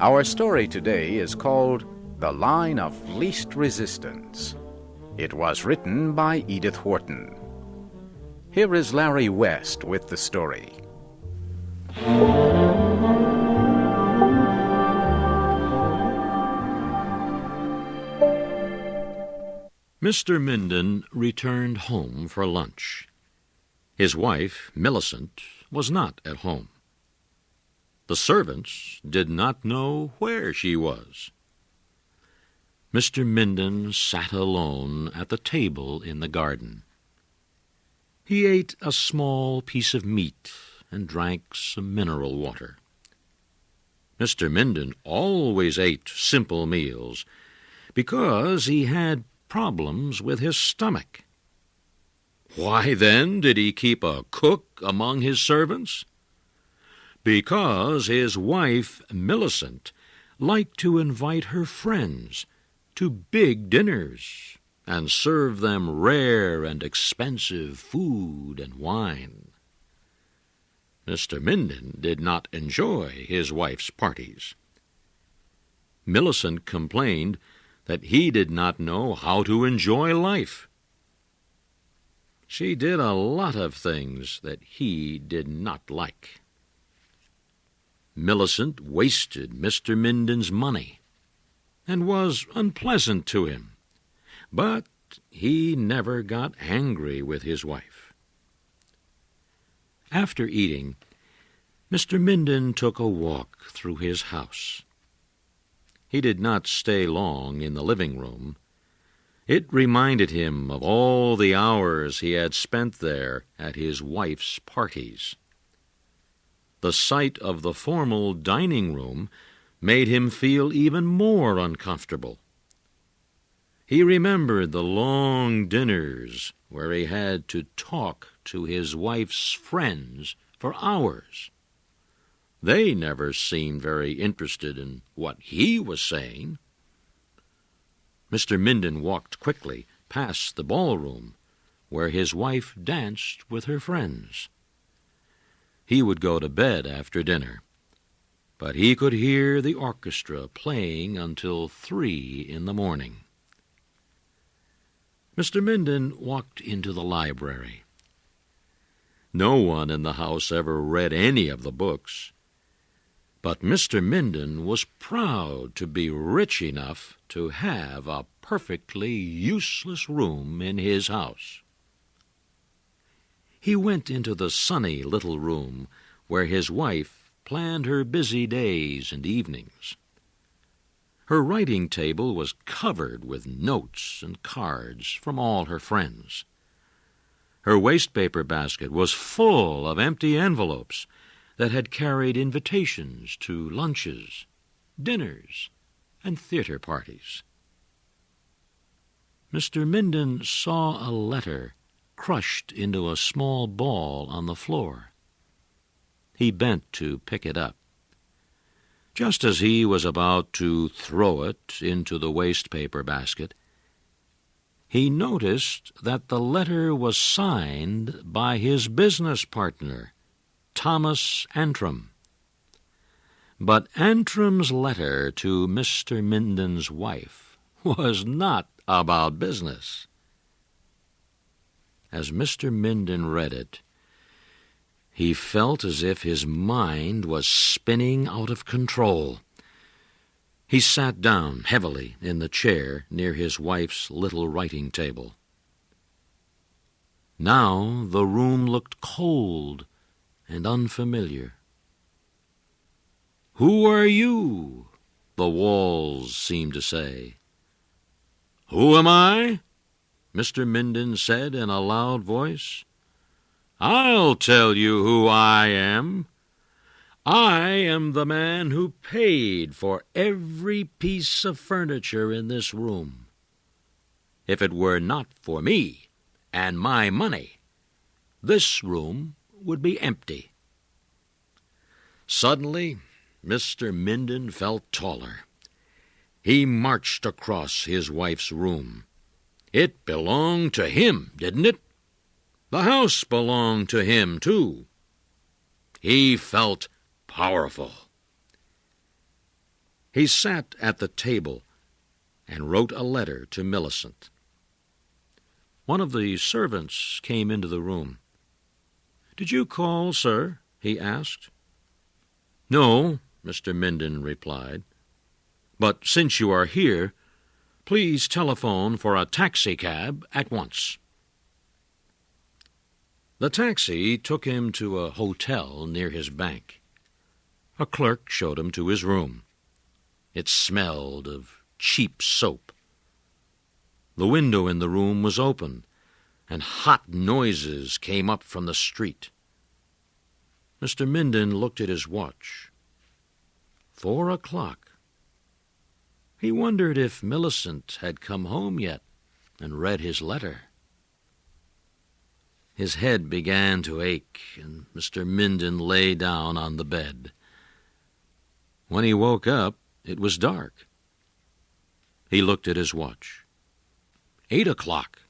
Our story today is called The Line of Least Resistance. It was written by Edith Wharton. Here is Larry West with the story. Mr. Minden returned home for lunch. His wife, Millicent, was not at home. The servants did not know where she was. Mr. Minden sat alone at the table in the garden. He ate a small piece of meat and drank some mineral water. Mr. Minden always ate simple meals because he had problems with his stomach. Why, then, did he keep a cook among his servants? Because his wife, Millicent, liked to invite her friends to big dinners and serve them rare and expensive food and wine. Mr. Minden did not enjoy his wife's parties. Millicent complained that he did not know how to enjoy life. She did a lot of things that he did not like. Millicent wasted Mr. Minden's money and was unpleasant to him, but he never got angry with his wife. After eating, Mr. Minden took a walk through his house. He did not stay long in the living room. It reminded him of all the hours he had spent there at his wife's parties. The sight of the formal dining room made him feel even more uncomfortable. He remembered the long dinners where he had to talk to his wife's friends for hours. They never seemed very interested in what he was saying. Mr. Minden walked quickly past the ballroom where his wife danced with her friends. He would go to bed after dinner, but he could hear the orchestra playing until 3 in the morning. Mr. Minden walked into the library. No one in the house ever read any of the books, but Mr. Minden was proud to be rich enough to have a perfectly useless room in his house. He went into the sunny little room where his wife planned her busy days and evenings. Her writing table was covered with notes and cards from all her friends. Her wastepaper basket was full of empty envelopes that had carried invitations to lunches, dinners, and theater parties. Mr. Minden saw a letter crushed into a small ball on the floor. He bent to pick it up. Just as he was about to throw it into the wastepaper basket, he noticed that the letter was signed by his business partner, Thomas Antrim. But Antrim's letter to Mr. Minden's wife was not about business. As Mr. Minden read it, he felt as if his mind was spinning out of control. He sat down heavily in the chair near his wife's little writing table. Now the room looked cold and unfamiliar. "Who are you?" the walls seemed to say. "Who am I?" Mr. Minden said in a loud voice. "I'll tell you who I am. I am the man who paid for every piece of furniture in this room. If it were not for me and my money, this room would be empty." Suddenly, Mr. Minden felt taller. He marched across his wife's room. It belonged to him, didn't it? The house belonged to him, too. He felt powerful. He sat at the table and wrote a letter to Millicent. One of the servants came into the room. "Did you call, sir?" he asked. "No," Mr. Minden replied. "But since you are here, please telephone for a taxicab at once." The taxi took him to a hotel near his bank. A clerk showed him to his room. It smelled of cheap soap. The window in the room was open, and hot noises came up from the street. Mr. Minden looked at his watch. 4 o'clock. He wondered if Millicent had come home yet and read his letter. His head began to ache, and Mr. Minden lay down on the bed. When he woke up, it was dark. He looked at his watch. 8 o'clock.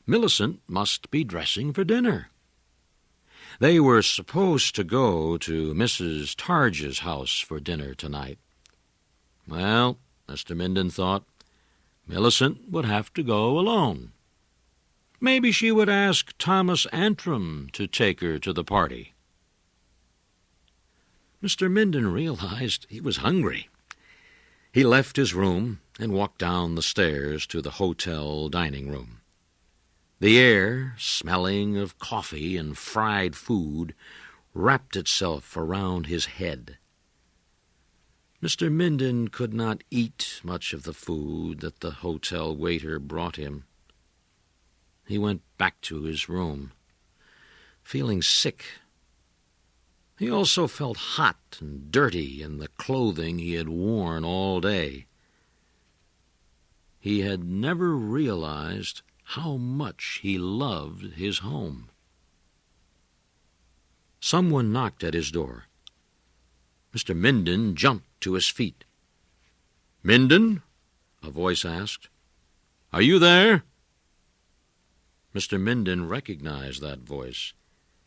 Millicent must be dressing for dinner. They were supposed to go to Mrs. Targe's house for dinner tonight. Well, Mr. Minden thought, Millicent would have to go alone. Maybe she would ask Thomas Antrim to take her to the party. Mr. Minden realized he was hungry. He left his room and walked down the stairs to the hotel dining room. The air, smelling of coffee and fried food, wrapped itself around his head. Mr. Minden could not eat much of the food that the hotel waiter brought him. He went back to his room, feeling sick. He also felt hot and dirty in the clothing he had worn all day. He had never realized how much he loved his home. Someone knocked at his door. Mr. Minden jumped to his feet. "Minden?" a voice asked. "Are you there?" Mr. Minden recognized that voice.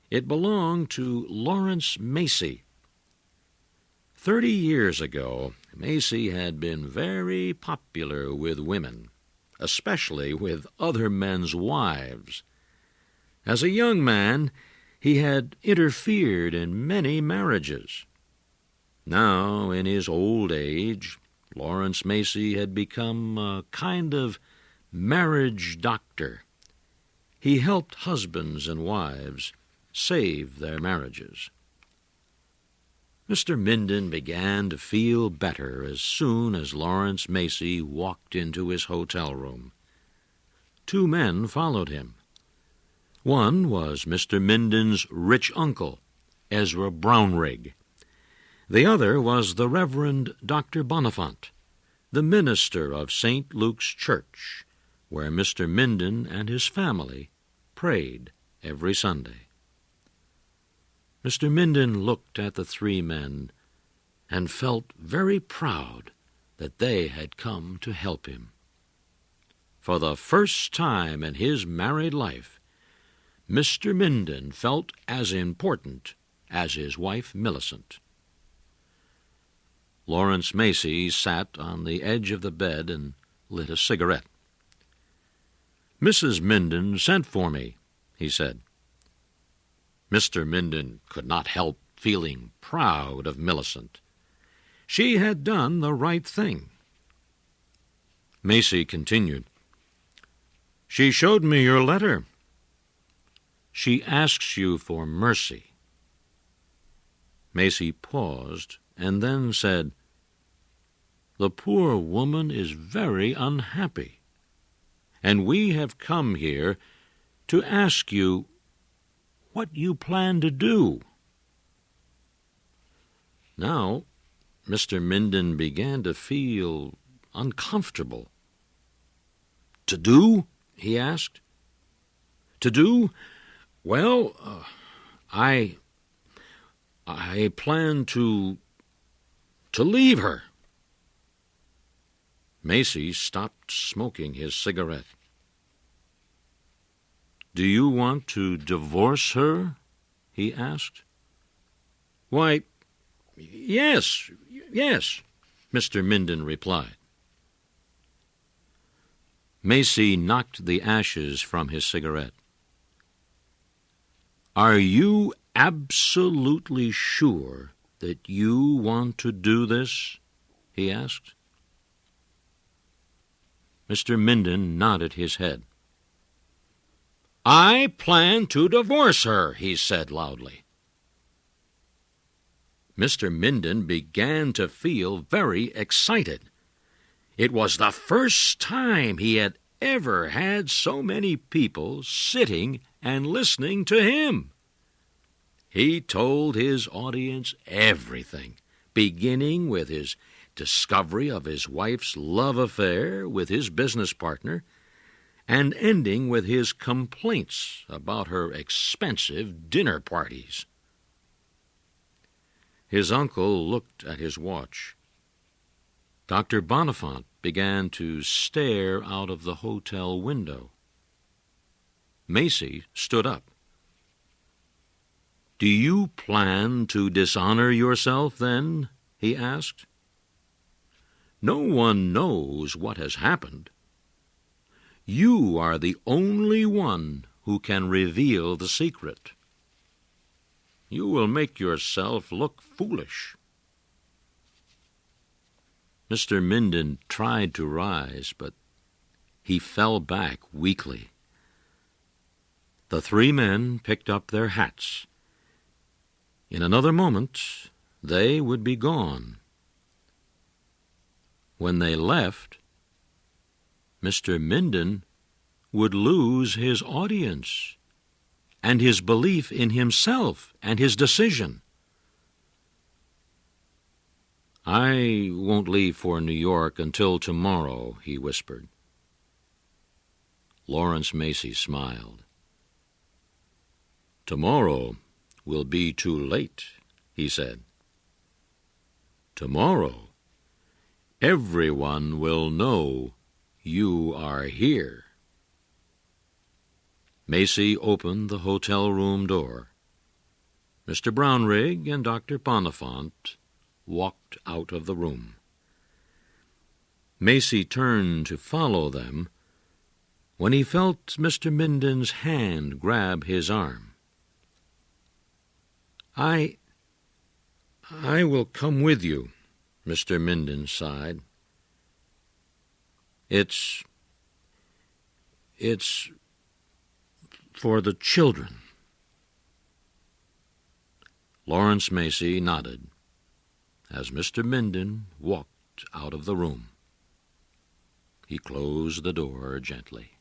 It belonged to Lawrence Macy. 30 years ago, Macy had been very popular with women, especially with other men's wives. As a young man, he had interfered in many marriages. Now, in his old age, Lawrence Macy had become a kind of marriage doctor. He helped husbands and wives save their marriages. Mr. Minden began to feel better as soon as Lawrence Macy walked into his hotel room. 2 men followed him. One was Mr. Minden's rich uncle, Ezra Brownrigg. The other was the Reverend Dr. Bonifant, the minister of St. Luke's Church, where Mr. Minden and his family prayed every Sunday. Mr. Minden looked at the 3 men and felt very proud that they had come to help him. For the first time in his married life, Mr. Minden felt as important as his wife Millicent. Lawrence Macy sat on the edge of the bed and lit a cigarette. "Mrs. Minden sent for me," he said. Mr. Minden could not help feeling proud of Millicent. She had done the right thing. Macy continued, "She showed me your letter. She asks you for mercy." Macy paused and then said, "The poor woman is very unhappy, and we have come here to ask you what you plan to do." Now, Mr. Minden began to feel uncomfortable. "To do?" he asked. "To do? Well, I plan to leave her." Macy stopped smoking his cigarette. "Do you want to divorce her?" he asked. "Why, yes. Mr. Minden replied. Macy knocked the ashes from his cigarette. "Are you absolutely sure that you want to do this?" he asked. Mr. Minden nodded his head. "I plan to divorce her," he said loudly. Mr. Minden began to feel very excited. It was the first time he had ever had so many people sitting and listening to him. He told his audience everything, beginning with his discovery of his wife's love affair with his business partner, and ending with his complaints about her expensive dinner parties. His uncle looked at his watch. Dr. Bonifant began to stare out of the hotel window. Macy stood up. "Do you plan to dishonor yourself, then?" he asked. "No one knows what has happened. You are the only one who can reveal the secret. You will make yourself look foolish." Mr. Minden tried to rise, but he fell back weakly. The three men picked up their hats. In another moment, they would be gone. When they left, Mr. Minden would lose his audience and his belief in himself and his decision. "I won't leave for New York until tomorrow," he whispered. Lawrence Macy smiled. "Tomorrow will be too late," he said. "Tomorrow, everyone will know you are here." Macy opened the hotel room door. Mr. Brownrigg and Dr. Bonifant walked out of the room. Macy turned to follow them when he felt Mr. Minden's hand grab his arm. I will come with you," Mr. Minden sighed. It's for the children." Lawrence Macy nodded as Mr. Minden walked out of the room. He closed the door gently.